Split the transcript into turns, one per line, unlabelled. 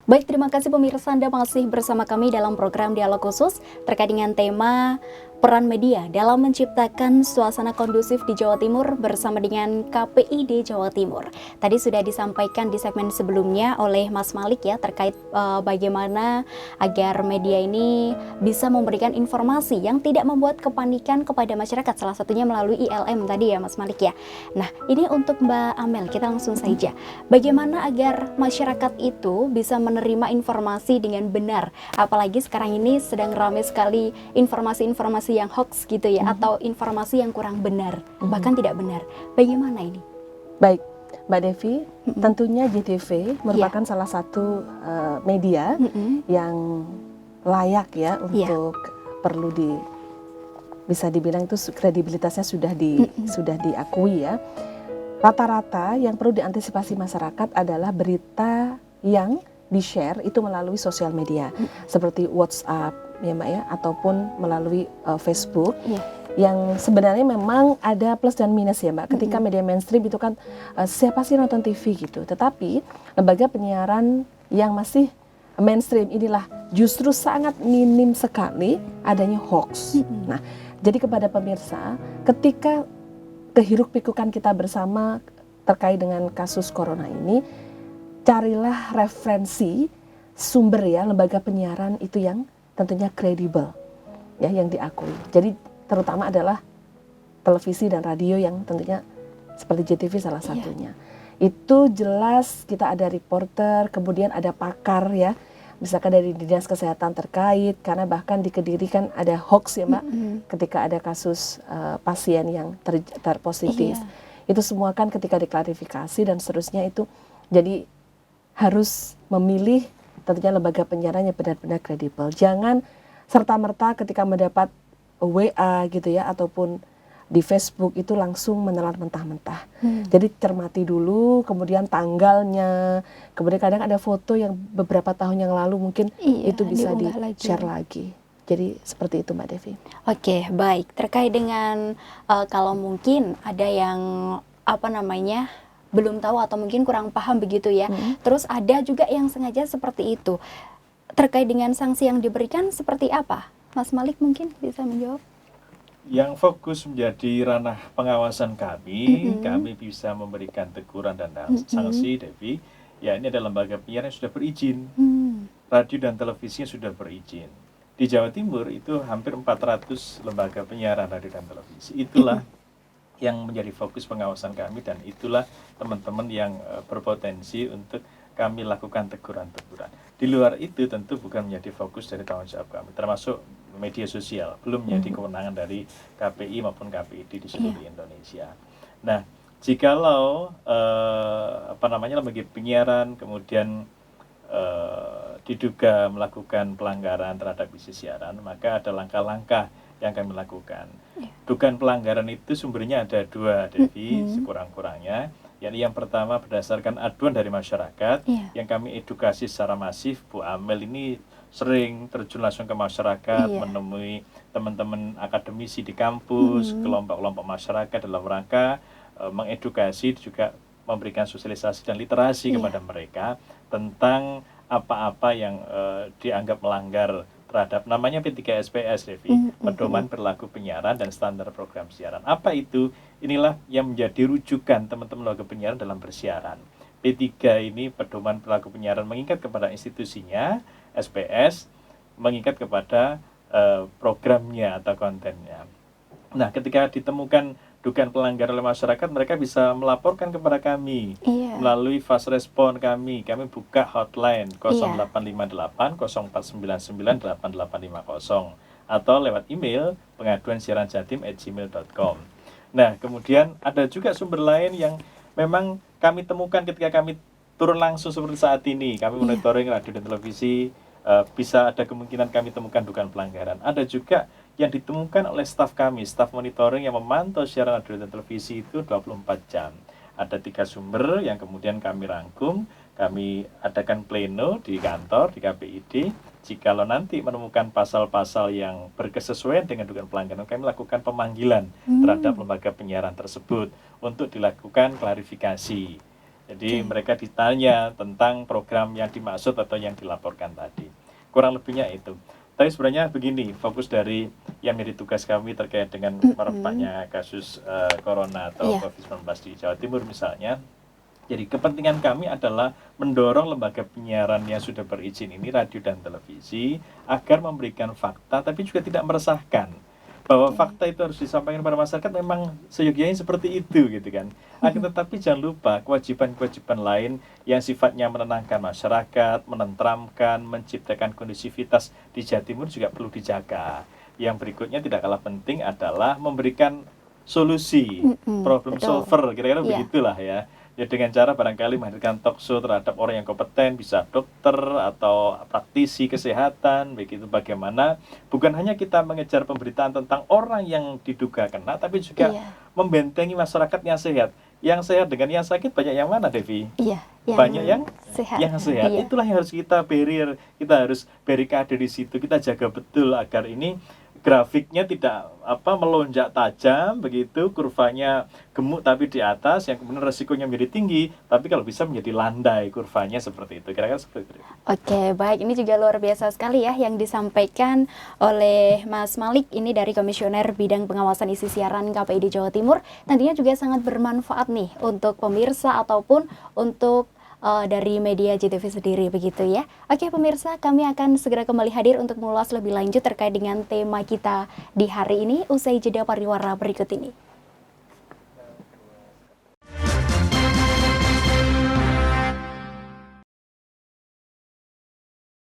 Baik, terima kasih pemirsa, Anda masih bersama kami dalam program Dialog Khusus terkait dengan tema peran media dalam menciptakan suasana kondusif di Jawa Timur bersama dengan KPID Jawa Timur. Tadi sudah disampaikan di segmen sebelumnya oleh Mas Malik ya terkait bagaimana agar media ini bisa memberikan informasi yang tidak membuat kepanikan kepada masyarakat, salah satunya melalui ILM tadi ya Mas Malik ya. Nah, ini untuk Mbak Amel, kita langsung saja. Bagaimana agar masyarakat itu bisa menerima informasi dengan benar? Apalagi sekarang ini sedang ramai sekali informasi-informasi yang hoax gitu ya, atau informasi yang kurang benar, bahkan tidak benar. Bagaimana ini?
Baik, Mbak Devi, tentunya JTV merupakan salah satu media yang layak ya untuk perlu bisa dibilang itu kredibilitasnya sudah diakui ya. Rata-rata yang perlu diantisipasi masyarakat adalah berita yang di-share itu melalui sosial media seperti WhatsApp ya Mbak ya, ataupun melalui Facebook yang sebenarnya memang ada plus dan minus ya Mbak. Ketika media mainstream itu kan siapa sih nonton TV gitu, tetapi lembaga penyiaran yang masih mainstream inilah justru sangat minim sekali adanya hoax. Nah, jadi kepada pemirsa, ketika kehiruk pikukan kita bersama terkait dengan kasus corona ini, carilah referensi sumber ya lembaga penyiaran itu yang tentunya kredibel ya, yang diakui. Jadi terutama adalah televisi dan radio yang tentunya seperti JTV salah satunya. Itu jelas kita ada reporter, kemudian ada pakar ya, misalkan dari dinas kesehatan terkait, karena bahkan di Kediri kan ada hoax ya Mbak, ketika ada kasus pasien yang terpositif. Itu semua kan ketika diklarifikasi dan seterusnya itu, jadi harus memilih tentunya lembaga penyiaran yang benar-benar kredibel. Jangan serta-merta ketika mendapat WA gitu ya, ataupun di Facebook itu langsung menelan mentah-mentah. Jadi cermati dulu, kemudian tanggalnya, kemudian kadang ada foto yang beberapa tahun yang lalu mungkin itu bisa di-share lagi. Jadi seperti itu Mbak Devi.
Oke, baik. Terkait dengan kalau mungkin ada yang belum tahu atau mungkin kurang paham begitu ya. Terus ada juga yang sengaja seperti itu. Terkait dengan sanksi yang diberikan seperti apa? Mas Malik mungkin bisa menjawab.
Yang fokus menjadi ranah pengawasan kami, kami bisa memberikan teguran dan sanksi, Devi. Ya, ini adalah lembaga penyiaran yang sudah berizin. Radio dan televisinya sudah berizin. Di Jawa Timur itu hampir 400 lembaga penyiaran radio dan televisi. Itulah yang menjadi fokus pengawasan kami, dan itulah teman-teman yang berpotensi untuk kami lakukan teguran-teguran. Di luar itu tentu bukan menjadi fokus dari tanggung jawab kami, termasuk media sosial, belum menjadi kewenangan dari KPI maupun KPID di seluruh Indonesia. Nah, jikalau lembaga penyiaran kemudian diduga melakukan pelanggaran terhadap isi siaran, maka ada langkah-langkah yang kami lakukan. Dugaan pelanggaran itu sumbernya ada dua, Devi, sekurang-kurangnya. Yang pertama berdasarkan aduan dari masyarakat, yang kami edukasi secara masif. Bu Amel ini sering terjun langsung ke masyarakat, menemui teman-teman akademisi di kampus, kelompok-kelompok masyarakat dalam rangka mengedukasi, juga memberikan sosialisasi dan literasi kepada mereka tentang apa-apa yang dianggap melanggar terhadap namanya P3SPS, Devi, Pedoman Perilaku Penyiaran dan Standar Program Siaran. Apa itu? Inilah yang menjadi rujukan teman-teman lembaga penyiaran dalam bersiaran. P3 ini Pedoman Perilaku Penyiaran mengikat kepada institusinya, SPS mengikat kepada programnya atau kontennya. Nah, ketika ditemukan dugaan pelanggaran oleh masyarakat, mereka bisa melaporkan kepada kami melalui fast respon kami. Kami buka hotline 0858 0499 8850 atau lewat email pengaduansiaranjatim@gmail.com. Nah, kemudian ada juga sumber lain yang memang kami temukan ketika kami turun langsung seperti saat ini. Kami monitoring radio dan televisi, bisa ada kemungkinan kami temukan dugaan pelanggaran. Ada juga yang ditemukan oleh staf kami, staf monitoring yang memantau siaran radio dan televisi itu 24 jam. Ada 3 sumber yang kemudian kami rangkum, kami adakan pleno di kantor, di KPID. Jikalau nanti menemukan pasal-pasal yang berkesesuaian dengan dugaan pelanggaran, kami lakukan pemanggilan terhadap lembaga penyiaran tersebut untuk dilakukan klarifikasi. Jadi mereka ditanya tentang program yang dimaksud atau yang dilaporkan tadi. Kurang lebihnya itu. Tapi sebenarnya begini, fokus dari yang menjadi tugas kami terkait dengan merebaknya kasus corona atau COVID-19 di Jawa Timur misalnya. Jadi kepentingan kami adalah mendorong lembaga penyiaran yang sudah berizin ini, radio dan televisi, agar memberikan fakta tapi juga tidak meresahkan. Bahwa fakta itu harus disampaikan kepada masyarakat memang seyogyanya seperti itu gitu kan. Akan tetapi jangan lupa kewajiban-kewajiban lain yang sifatnya menenangkan masyarakat, menenteramkan, menciptakan kondusivitas di Jawa Timur juga perlu dijaga. Yang berikutnya tidak kalah penting adalah memberikan solusi, problem solver, kira-kira begitulah ya. Ya dengan cara barangkali menghadirkan talk show terhadap orang yang kompeten, bisa dokter atau praktisi kesehatan, begitu bagaimana bukan hanya kita mengejar pemberitaan tentang orang yang diduga kena, tapi juga membentengi masyarakat yang sehat. Yang sehat dengan yang sakit banyak yang mana, Devi? Banyak yang sehat. Yang sehat. Itulah yang harus kita barrier, kita harus barricade di situ, kita jaga betul agar ini grafiknya tidak melonjak tajam begitu, kurvanya gemuk tapi di atas, yang kemudian resikonya menjadi tinggi, tapi kalau bisa menjadi landai kurvanya seperti itu, kira-kira seperti itu.
Oke, baik, ini juga luar biasa sekali ya yang disampaikan oleh Mas Malik ini dari Komisioner Bidang Pengawasan Isi Siaran KPID Jawa Timur. Tentunya juga sangat bermanfaat nih untuk pemirsa ataupun untuk dari media JTV sendiri begitu ya. Oke pemirsa, kami akan segera kembali hadir untuk mengulas lebih lanjut terkait dengan tema kita di hari ini usai jeda pariwara berikut ini.